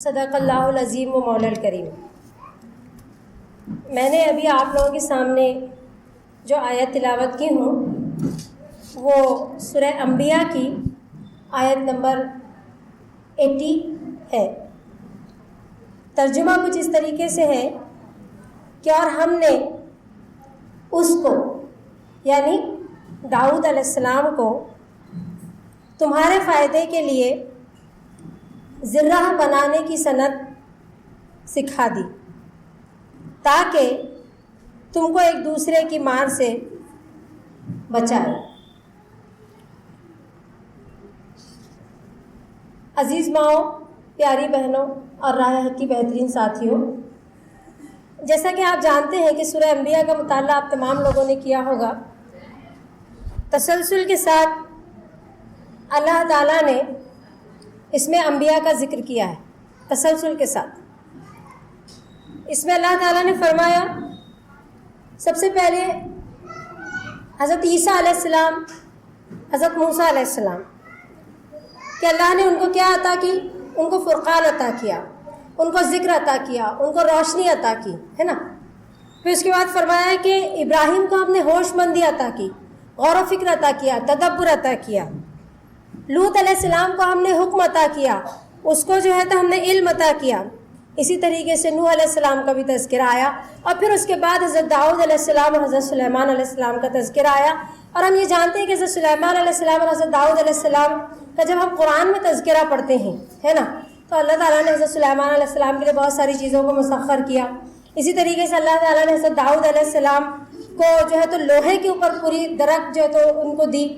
صدق اللہ العظیم و مولا الکریم۔ میں نے ابھی آپ لوگوں کے سامنے جو آیت تلاوت کی ہوں وہ سورہ انبیاء کی آیت نمبر 80 ہے۔ ترجمہ کچھ اس طریقے سے ہے کہ اور ہم نے اس کو یعنی داؤد علیہ السلام کو تمہارے فائدے کے لیے ذرہ بنانے کی صنعت سکھا دی تاکہ تم کو ایک دوسرے کی مار سے بچائے۔ عزیز ماؤں، پیاری بہنوں اور راہ حق کی بہترین ساتھیوں، جیسا کہ آپ جانتے ہیں کہ سورہ انبیاء کا مطالعہ آپ تمام لوگوں نے کیا ہوگا۔ تسلسل کے ساتھ اللہ تعالیٰ نے اس میں انبیاء کا ذکر کیا ہے، تسلسل کے ساتھ۔ اس میں اللہ تعالیٰ نے فرمایا سب سے پہلے حضرت عیسیٰ علیہ السلام، حضرت موسیٰ علیہ السلام کہ اللہ نے ان کو کیا عطا کی؟ ان کو فرقان عطا کیا، ان کو ذکر عطا کیا، ان کو روشنی عطا کی، ہے نا۔ پھر اس کے بعد فرمایا کہ ابراہیم کو ہم نے ہوش مندی عطا کی، غور و فکر عطا کیا، تدبر عطا کیا۔ لوط علیہ السلام کو ہم نے حکم عطا کیا، اس کو جو ہے تو ہم نے علم عطا کیا۔ اسی طریقے سے نوح علیہ السلام کا بھی تذکرہ آیا، اور پھر اس کے بعد حضرت داؤد علیہ السلام اور حضرت سلیمان علیہ السلام کا تذکرہ آیا۔ اور ہم یہ جانتے ہیں کہ حضرت سلیمان علیہ السلام اور حضرت داؤد علیہ السلام کا جب ہم قرآن میں تذکرہ پڑھتے ہیں، ہے نا، تو اللہ تعالیٰ نے حضرت سلیمان علیہ السلام کے لیے بہت ساری چیزوں کو مسخر کیا۔ اسی طریقے سے اللہ تعالیٰ نے حضرت داؤد علیہ السلام کو جو ہے تو لوہے کے اوپر پوری درخت جو ہے تو ان کو دی۔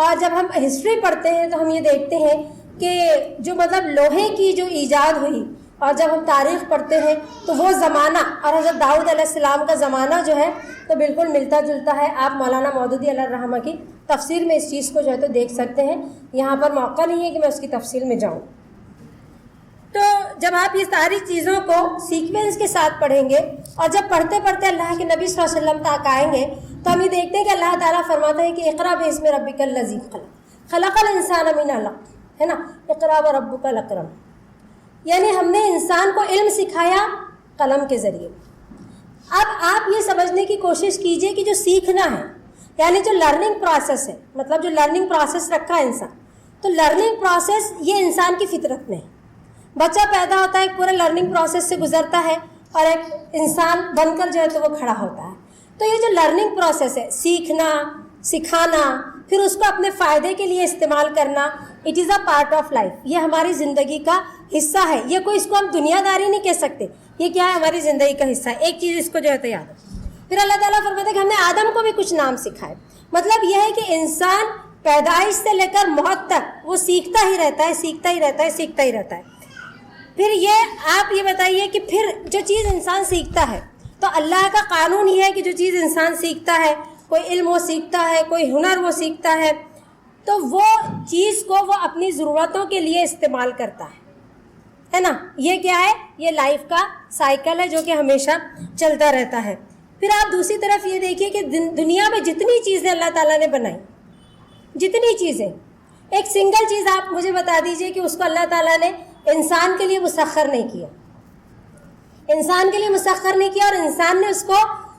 اور جب ہم ہسٹری پڑھتے ہیں تو ہم یہ دیکھتے ہیں کہ جو مطلب لوہے کی جو ایجاد ہوئی، اور جب ہم تاریخ پڑھتے ہیں تو وہ زمانہ اور حضرت داؤد علیہ السلام کا زمانہ جو ہے تو بالکل ملتا جلتا ہے۔ آپ مولانا مودودی علیہ الرحمہ کی تفسیر میں اس چیز کو جو ہے تو دیکھ سکتے ہیں۔ یہاں پر موقع نہیں ہے کہ میں اس کی تفصیل میں جاؤں۔ تو جب آپ یہ ساری چیزوں کو سیکوینس کے ساتھ پڑھیں گے اور جب پڑھتے پڑھتے اللہ کے نبی صلی اللہ علیہ وسلم تک آئیں گے تو ہم یہ دیکھتے ہیں کہ اللہ تعالیٰ فرماتا ہے کہ اقرأ باسم ربک الذی خلق، خلق الانسان من علق، ہے نا، اقرأ وربک الاکرم، یعنی ہم نے انسان کو علم سکھایا قلم کے ذریعے۔ اب آپ یہ سمجھنے کی کوشش کیجئے کہ جو سیکھنا ہے یعنی جو لرننگ پروسیس ہے، مطلب جو لرننگ پروسیس رکھا ہے انسان، تو لرننگ پروسیس یہ انسان کی فطرت میں ہے۔ بچہ پیدا ہوتا ہے، ایک پورے لرننگ پروسیس سے گزرتا ہے اور ایک انسان بن کر جو ہے تو وہ کھڑا ہوتا ہے۔ تو یہ جو لرننگ پروسیس ہے، سیکھنا، سکھانا، پھر اس کو اپنے فائدے کے لیے استعمال کرنا، it is a part of life, یہ ہماری زندگی کا حصہ ہے۔ یہ کوئی اس کو ہم دنیا داری نہیں کہہ سکتے، یہ کیا ہے؟ ہماری زندگی کا حصہ ہے۔ ایک چیز اس کو جو ہے تو یاد ہے۔ پھر اللہ تعالیٰ فرماتے ہیں کہ ہم نے آدم کو بھی کچھ نام سکھائے۔ مطلب یہ ہے کہ انسان پیدائش سے لے کر موت تک وہ سیکھتا ہی رہتا ہے، سیکھتا ہی رہتا ہے، سیکھتا ہی رہتا ہے۔ پھر یہ آپ یہ بتائیے کہ پھر جو چیز انسان سیکھتا ہے، تو اللہ کا قانون یہ ہے کہ جو چیز انسان سیکھتا ہے، کوئی علم وہ سیکھتا ہے، کوئی ہنر وہ سیکھتا ہے، تو وہ چیز کو وہ اپنی ضرورتوں کے لیے استعمال کرتا ہے نا۔ یہ کیا ہے؟ یہ لائف کا سائیکل ہے جو کہ ہمیشہ چلتا رہتا ہے۔ پھر آپ دوسری طرف یہ دیکھیے کہ دنیا میں جتنی چیزیں اللہ تعالیٰ نے بنائی، جتنی چیزیں، ایک سنگل چیز آپ مجھے بتا دیجئے کہ اس کو اللہ تعالیٰ نے انسان کے لیے مسخر نہیں کیا، انسان کے لیے مسخر نہیں کیا، اور انسان نے اس کو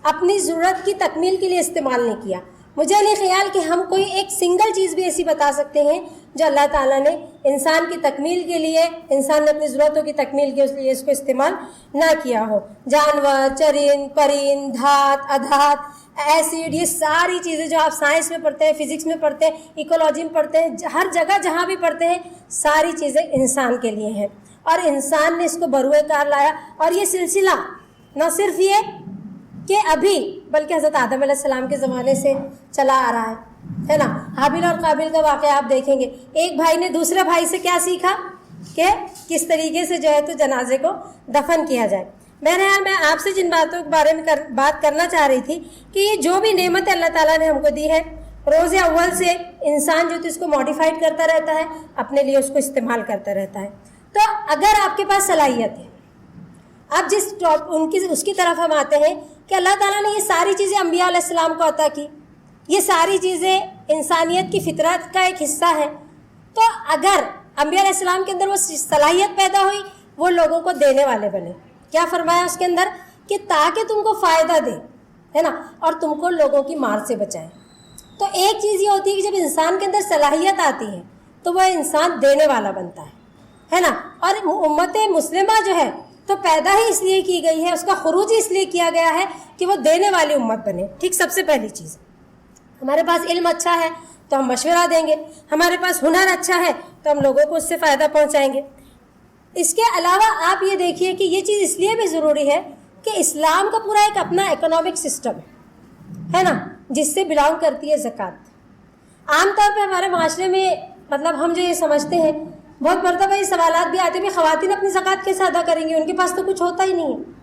اپنی ضرورت کی تکمیل کے لیے استعمال نہیں کیا۔ مجھے نہیں خیال کہ ہم کوئی ایک سنگل چیز بھی ایسی بتا سکتے ہیں جو اللہ تعالیٰ نے انسان کی تکمیل کے لیے، انسان نے اپنی ضرورتوں کی تکمیل کے لیے اس کو استعمال نہ کیا ہو۔ جانور، چرند، پرند، دھات، ادھات، ایسڈ، یہ ساری چیزیں جو آپ سائنس میں پڑھتے ہیں، فزکس میں پڑھتے ہیں، ایکولوجی میں پڑھتے ہیں، ہر جگہ جہاں بھی پڑھتے ہیں، ساری چیزیں انسان کے لیے ہیں، اور انسان نے اس کو بروئے کار لایا۔ اور یہ سلسلہ نہ صرف یہ کہ ابھی، بلکہ حضرت آدم علیہ السلام کے زمانے سے چلا آ رہا ہے نا۔ حابیل اور قابیل کا واقعہ آپ دیکھیں گے، ایک بھائی نے دوسرے بھائی سے کیا سیکھا کہ کس طریقے سے جو ہے تو جنازے کو دفن کیا جائے۔ بہرحال میں آپ سے جن باتوں کے بارے میں بات کرنا چاہ رہی تھی کہ یہ جو بھی نعمت اللہ تعالیٰ نے ہم کو دی ہے، روز اول سے انسان جو تو اس کو ماڈیفائڈ کرتا رہتا ہے، اپنے لیے اس کو استعمال کرتا رہتا ہے۔ تو اگر آپ کے پاس صلاحیت ہے، اب اس کی طرف ہم آتے ہیں کہ اللہ تعالیٰ نے یہ ساری چیزیں انبیاء علیہ السلام کو عطا کی، یہ ساری چیزیں انسانیت کی فطرت کا ایک حصہ ہے۔ تو اگر انبیاء علیہ السلام کے اندر وہ صلاحیت پیدا ہوئی، وہ لوگوں کو دینے والے بنے. کیا فرمایا اس کے اندر؟ کہ تاکہ تم کو فائدہ دے، ہے نا، اور تم کو لوگوں کی مار سے بچائے. تو ایک چیز یہ ہوتی ہے کہ جب انسان کے اندر صلاحیت آتی ہے تو وہ انسان دینے والا بنتا ہے نا. اور امت مسلمہ جو ہے تو پیدا ہی اس لیے کی گئی ہے، اس کا خروج اس لیے کیا گیا ہے کہ وہ دینے والی امت بنے. ٹھیک، سب سے پہلی چیز ہمارے پاس علم اچھا ہے تو ہم مشورہ دیں گے، ہمارے پاس ہنر اچھا ہے تو ہم لوگوں کو اس سے فائدہ پہنچائیں گے. اس کے علاوہ آپ یہ دیکھیے کہ یہ چیز اس لیے بھی ضروری ہے کہ اسلام کا پورا ایک اپنا اکنامک سسٹم ہے نا، جس سے بلانگ کرتی ہے زکوٰۃ. عام طور پہ ہمارے معاشرے میں مطلب ہم جو یہ سمجھتے ہیں، بہت مرتبہ یہ سوالات بھی آتے ہیں کہ خواتین اپنی زکوٰۃ کیسے ادا کریں گی، ان کے پاس تو کچھ ہوتا ہی نہیں ہے.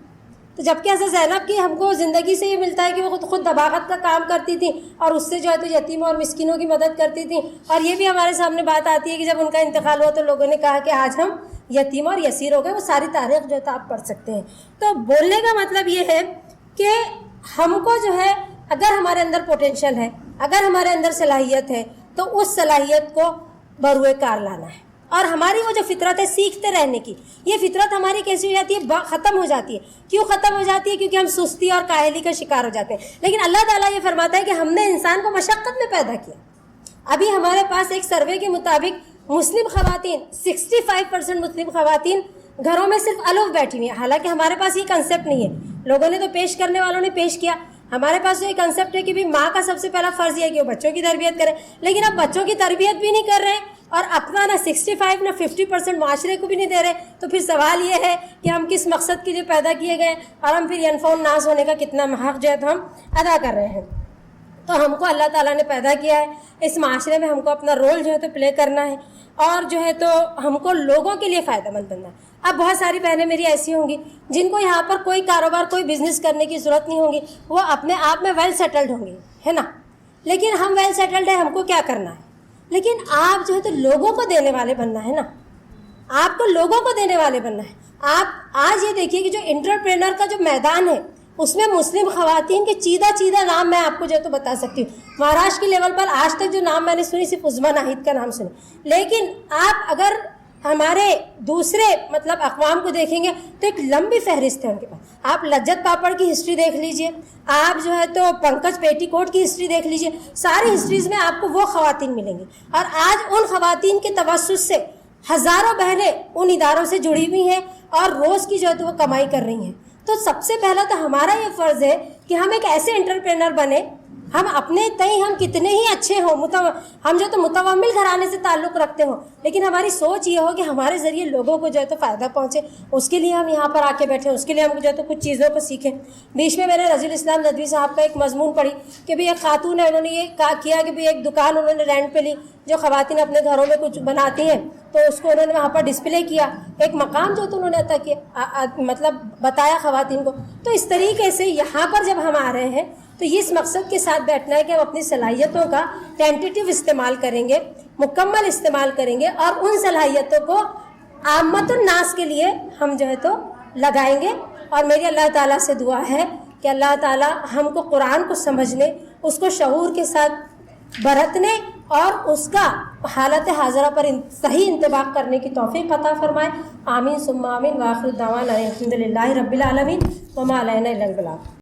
تو جبکہ حضرت زینب کی ہم کو زندگی سے یہ ملتا ہے کہ وہ خود دباغت کا کام کرتی تھیں اور اس سے جو ہے تو یتیموں اور مسکینوں کی مدد کرتی تھیں. اور یہ بھی ہمارے سامنے بات آتی ہے کہ جب ان کا انتقال ہوا تو لوگوں نے کہا کہ آج ہم یتیم اور یسیر ہو گئے. وہ ساری تاریخ جو ہے تو آپ پڑھ سکتے ہیں. تو بولنے کا مطلب یہ ہے کہ ہم کو جو ہے اگر ہمارے اندر پوٹینشیل ہے، اگر ہمارے اندر صلاحیت ہے تو اس صلاحیت کو بروئے کار لانا ہے. اور ہماری وہ جو فطرت ہے سیکھتے رہنے کی، یہ فطرت ہماری کیسی ہو جاتی ہے؟ ختم ہو جاتی ہے. کیوں ختم ہو جاتی ہے؟ کیونکہ ہم سستی اور کاہلی کا شکار ہو جاتے ہیں. لیکن اللہ تعالیٰ یہ فرماتا ہے کہ ہم نے انسان کو مشقت میں پیدا کیا. ابھی ہمارے پاس ایک سروے کے مطابق مسلم خواتین 65% مسلم خواتین گھروں میں صرف الف بیٹھی ہوئی ہیں. حالانکہ ہمارے پاس یہ کنسیپٹ نہیں ہے، لوگوں نے تو پیش کرنے والوں نے پیش کیا. ہمارے پاس تو یہ کنسیپٹ ہے کہ بھی ماں کا سب سے پہلا فرض یہ ہے کہ وہ بچوں کی تربیت کرے. لیکن اب بچوں کی تربیت بھی نہیں کر رہے اور اپنا نہ 65 نہ 50% معاشرے کو بھی نہیں دے رہے. تو پھر سوال یہ ہے کہ ہم کس مقصد کے لیے پیدا کیے گئے اور ہم پھر ینفع الناس ہونے کا کتنا حق جو ہے تو ہم ادا کر رہے ہیں. تو ہم کو اللہ تعالیٰ نے پیدا کیا ہے، اس معاشرے میں ہم کو اپنا رول جو ہے تو پلے کرنا ہے اور جو ہے تو ہم کو لوگوں کے لیے فائدہ مند بننا ہے. اب بہت ساری بہنیں میری ایسی ہوں گی جن کو یہاں پر کوئی کاروبار کوئی بزنس کرنے کی ضرورت نہیں ہوگی، وہ اپنے آپ میں ویل سیٹلڈ ہوں گی، ہے نا. لیکن ہم ویل سیٹلڈ ہیں، ہم کو کیا کرنا ہے؟ لیکن آپ جو ہے تو لوگوں کو دینے والے بننا ہے نا، آپ کو لوگوں کو دینے والے بننا ہے. آپ آج یہ دیکھیے کہ جو انٹرپرینر کا جو میدان ہے اس میں مسلم خواتین کے چیدہ نام میں آپ کو جو ہے تو بتا سکتی ہوں. مہاراشٹر کے لیول پر آج تک جو نام میں نے سنی صرف عظمیٰ ناہید کا نام سنا. لیکن آپ اگر ہمارے دوسرے مطلب اقوام کو دیکھیں گے تو ایک لمبی فہرست ہے ان کے پاس. آپ لجت پاپڑ کی ہسٹری دیکھ لیجئے، آپ جو ہے تو پنکج پیٹی کوٹ کی ہسٹری دیکھ لیجئے. ساری ہسٹریز میں آپ کو وہ خواتین ملیں گی اور آج ان خواتین کے توسط سے ہزاروں بہنیں ان اداروں سے جڑی ہوئی ہیں اور روز کی جو ہے تو وہ کمائی کر رہی ہیں. تو سب سے پہلا تو ہمارا یہ فرض ہے کہ ہم ایک ایسے انٹرپرینر بنے، ہم اپنے تئیں ہم کتنے ہی اچھے ہوں، ہم جو تو متومل گھرانے سے تعلق رکھتے ہوں، لیکن ہماری سوچ یہ ہو کہ ہمارے ذریعے لوگوں کو جو ہے تو فائدہ پہنچے. اس کے لیے ہم یہاں پر آ کے بیٹھیں، اس کے لیے ہم جو ہے تو کچھ چیزوں کو سیکھیں. بیچ میں نے رضی الاسلام ندوی صاحب کا ایک مضمون پڑھی کہ بھی ایک خاتون ہے، انہوں نے یہ کیا کہ بھی ایک دکان انہوں نے رینٹ پہ لی، جو خواتین اپنے گھروں میں کچھ بناتی ہیں تو اس کو انہوں نے وہاں پر ڈسپلے کیا، ایک مقام جو تو انہوں نے عطا کیا، مطلب بتایا خواتین کو. تو اس طریقے سے یہاں پر جب ہم آ رہے ہیں تو اس مقصد کے ساتھ بیٹھنا ہے کہ ہم اپنی صلاحیتوں کا ٹینٹیٹیو استعمال کریں گے، مکمل استعمال کریں گے اور ان صلاحیتوں کو عامت الناس کے لیے ہم جو ہے تو لگائیں گے. اور میری اللہ تعالیٰ سے دعا ہے کہ اللہ تعالیٰ ہم کو قرآن کو سمجھنے، اس کو شعور کے ساتھ برتنے اور اس کا حالت حاضرہ پر صحیح انطباق کرنے کی توفیق عطا فرمائے. آمین ثم آمین. وآخر دعوانا الحمد للہ رب العالمین وما علینا الا البلاغ.